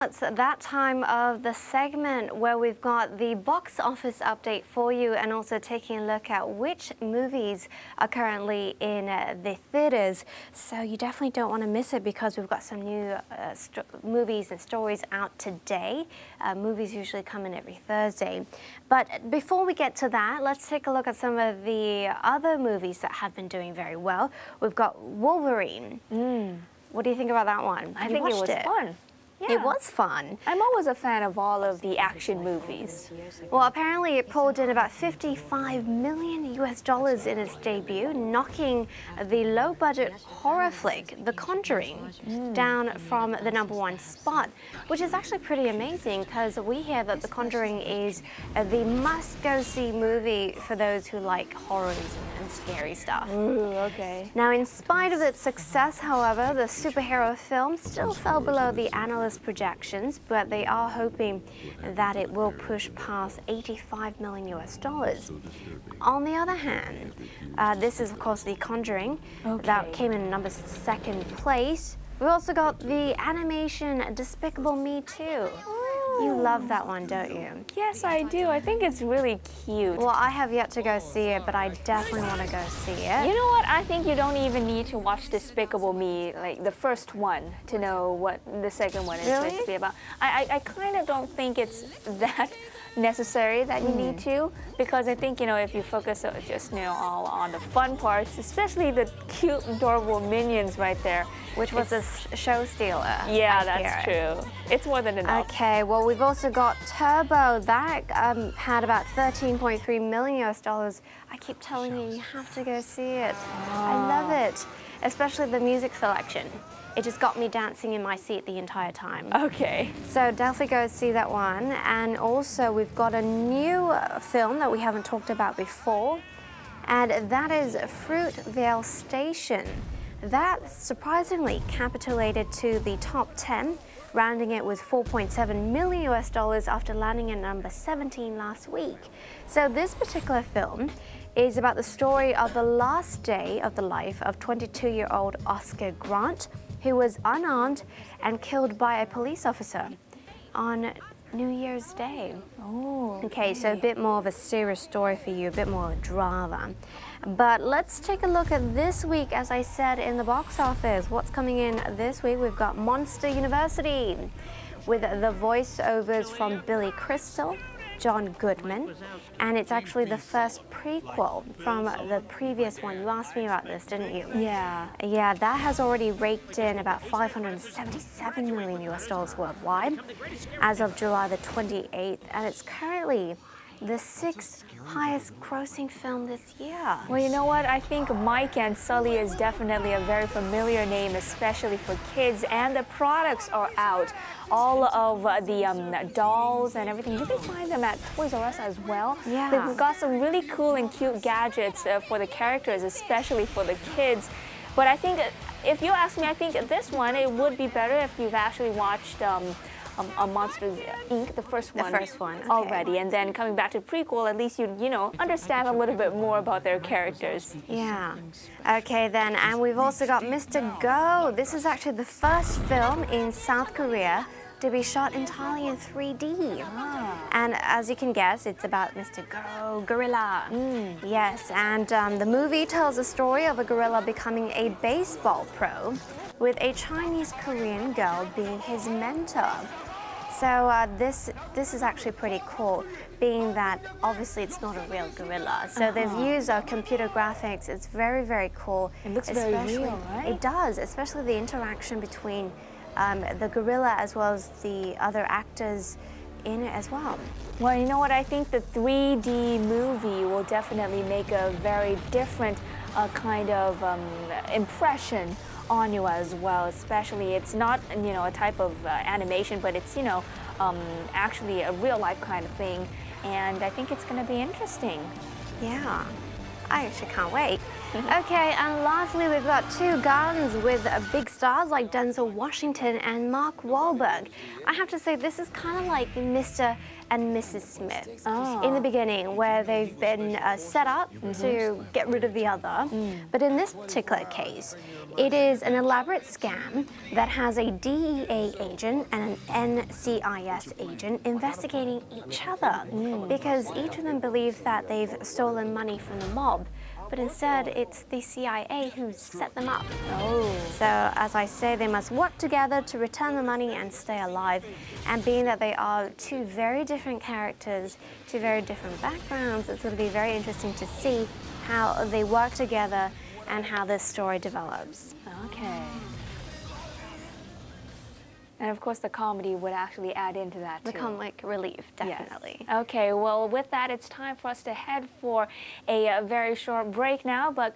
It's that time of the segment where we've got the box office update for you and also taking a look at which movies are currently in the theaters. So you definitely don't want to miss it because we've got some new movies and stories out today. Movies usually come in every Thursday. But before we get to that, let's take a look at some of the other movies that have been doing very well. We've got Wolverine. What do you think about that one? I think it was fun. Yeah. It was fun. I'm always a fan of all of the action movies. Well, apparently it pulled in about $55 million in its debut, knocking the low-budget horror flick, The Conjuring, down from the #1 spot, which is actually pretty amazing because we hear that The Conjuring is the must-go-see movie for those who like horrors and scary stuff. Ooh, okay. Now, in spite of its success, however, the superhero film still fell below the analyst projections, but they are hoping that it will push past $85 million. On the other hand, this is of course The Conjuring. That came in #2 place. We also got the animation Despicable Me 2. You love that one, don't you? Yes, I do. I think it's really cute. Well, I have yet to go see it, but I definitely want to go see it. You know what? I think you don't even need to watch Despicable Me, like the first one, to know what the second one is supposed to be about. I kind of don't think it's that necessary that you need to, because I think, you know, if you focus just, you know, all on the fun parts, especially the cute, adorable minions right there. Which was a show stealer. Yeah, that's true. It's more than enough. Okay, well, we've also got Turbo. That had about $13.3 million. I keep telling you, you have to go see it. I love it, especially the music selection. It just got me dancing in my seat the entire time. Okay. So definitely go see that one. And also we've got a new film that we haven't talked about before, and that is Fruitvale Station. That surprisingly capitulated to the top 10, rounding it with $4.7 million after landing at #17 last week. So this particular film is about the story of the last day of the life of 22-year-old Oscar Grant, who was unarmed and killed by a police officer on New Year's Day. Okay, so a bit more of a serious story for you, a bit more drama. But let's take a look at this week, as I said, in the box office. What's coming in this week? We've got Monster University with the voiceovers from Billy Crystal, John Goodman, and it's actually the first prequel from the previous one. You asked me about this, didn't you? Yeah. Yeah, that has already raked in about $577 million worldwide as of July the 28th, and it's currently the 6th highest grossing film this year. Well, you know what? I think Mike and Sully is definitely a very familiar name, especially for kids, and the products are out. All of the dolls and everything. You can find them at Toys R Us as well. Yeah. They've got some really cool and cute gadgets for the characters, especially for the kids. But I think, if you ask me, I think this one, it would be better if you've actually watched Monsters, Inc., the first one okay. already, and then coming back to prequel, at least you know, understand a little bit more about their characters. Yeah. Okay then, and we've also got Mr. Go. This is actually the first film in South Korea to be shot entirely in 3D. And as you can guess, it's about Mr. Go, gorilla. Yes, and the movie tells the story of a gorilla becoming a baseball pro, with a Chinese-Korean girl being his mentor. So this is actually pretty cool, being that obviously it's not a real gorilla. So they've used computer graphics. It's very, very cool. It looks very real, right? It does, especially the interaction between the gorilla as well as the other actors in it as well. Well, you know what? I think the 3D movie will definitely make a very different kind of impression on you as well, especially it's not, you know, a type of animation, but it's, you know, actually a real life kind of thing, and I think it's going to be interesting. Yeah, I actually can't wait. Okay, and lastly, we've got two guns with big stars like Denzel Washington and Mark Wahlberg. I have to say, this is kind of like Mr. and Mrs. Smith in the beginning, where they've been set up to get rid of the other. But in this particular case, it is an elaborate scam that has a DEA agent and an NCIS agent investigating each other because each of them believe that they've stolen money from the mob. But instead, it's the CIA who set them up. So, as I say, they must work together to return the money and stay alive. And being that they are two very different characters, two very different backgrounds, it's going to be very interesting to see how they work together and how this story develops. Okay. And of course, the comedy would actually add into that too. The comic relief, definitely. Yes. Okay, well, with that, it's time for us to head for a very short break now. But